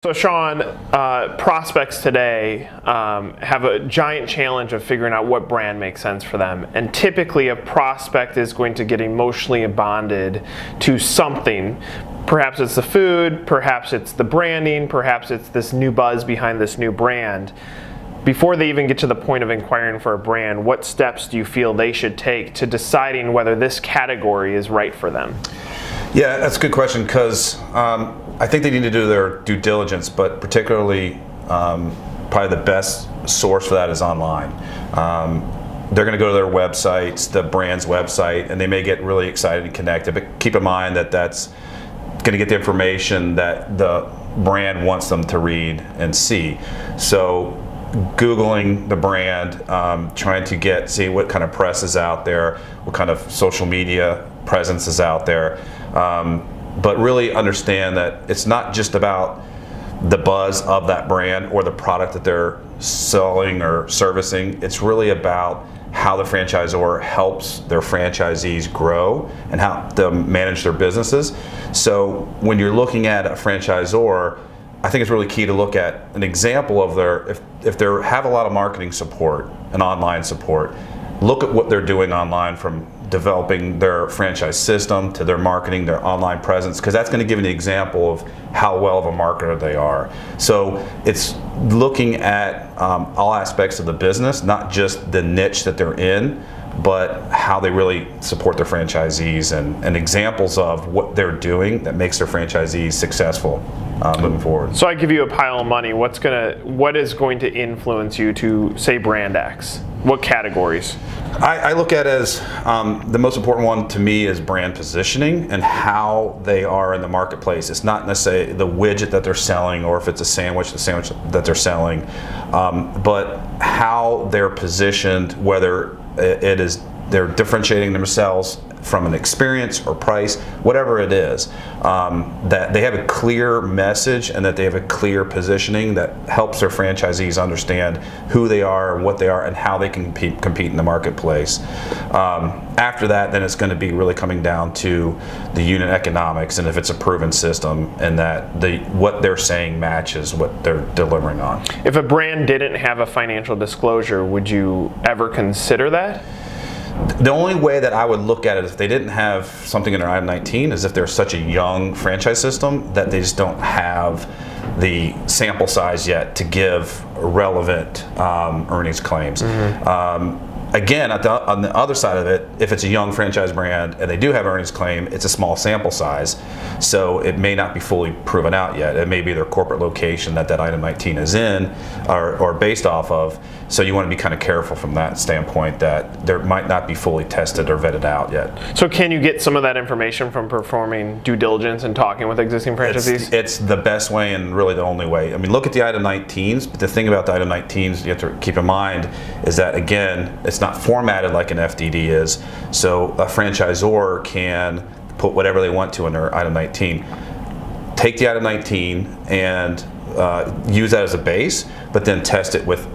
So Sean, prospects today have a giant challenge of figuring out what brand makes sense for them. And typically a prospect is going to get emotionally bonded to something. Perhaps it's the food, perhaps it's the branding, perhaps it's this new buzz behind this new brand. Before they even get to the point of inquiring for a brand, what steps do you feel they should take to deciding whether this category is right for them? Yeah, that's a good question because I think they need to do their due diligence, but particularly probably the best source for that is online. They're going to go to their websites, the brand's website, and they may get really excited and connected, but keep in mind that that's going to get the information that the brand wants them to read and see. So Googling the brand, trying to see what kind of press is out there, what kind of social media presence is out there, but really understand that it's not just about the buzz of that brand or the product that they're selling or servicing. It's really about how the franchisor helps their franchisees grow and how to manage their businesses. So when you're looking at a franchisor, I think it's really key to look at an example of if they have a lot of marketing support and online support, look at what they're doing online, from developing their franchise system to their marketing, their online presence, because that's going to give you an example of how well of a marketer they are. So it's looking at all aspects of the business, not just the niche that they're in, but how they really support their franchisees and examples of what they're doing that makes their franchisees successful moving forward. So I give you a pile of money. What is going to influence you to say brand X? What categories? I look at it as the most important one to me is brand positioning and how they are in the marketplace. It's not necessarily the widget that they're selling, or if it's the sandwich that they're selling, but how they're positioned, whether it is they're differentiating themselves from an experience or price, whatever it is, that they have a clear message and that they have a clear positioning that helps their franchisees understand who they are and what they are and how they can compete in the marketplace. After that, then it's going to be really coming down to the unit economics and if it's a proven system and that what they're saying matches what they're delivering on. If a brand didn't have a financial disclosure, would you ever consider that? The only way that I would look at it if they didn't have something in their item 19 is if they're such a young franchise system that they just don't have the sample size yet to give relevant earnings claims. Mm-hmm. Again, on the other side of it, if it's a young franchise brand and they do have earnings claim, it's a small sample size, so it may not be fully proven out yet. It may be their corporate location that item 19 is in or based off of, so you want to be kind of careful from that standpoint that there might not be fully tested or vetted out yet. So can you get some of that information from performing due diligence and talking with existing franchisees? It's the best way and really the only way. I mean, look at the item 19s, but the thing about the item 19s you have to keep in mind is that, again, it's not formatted like an FDD is, so a franchisor can put whatever they want to in their item 19. Take the item 19 and use that as a base, but then test it with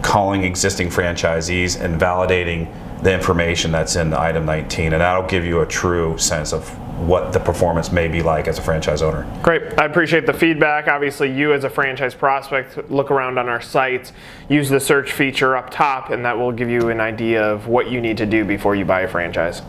calling existing franchisees and validating the information that's in the item 19, and that'll give you a true sense of what the performance may be like as a franchise owner. Great. I appreciate the feedback. Obviously, you as a franchise prospect, look around on our sites, use the search feature up top, and that will give you an idea of what you need to do before you buy a franchise.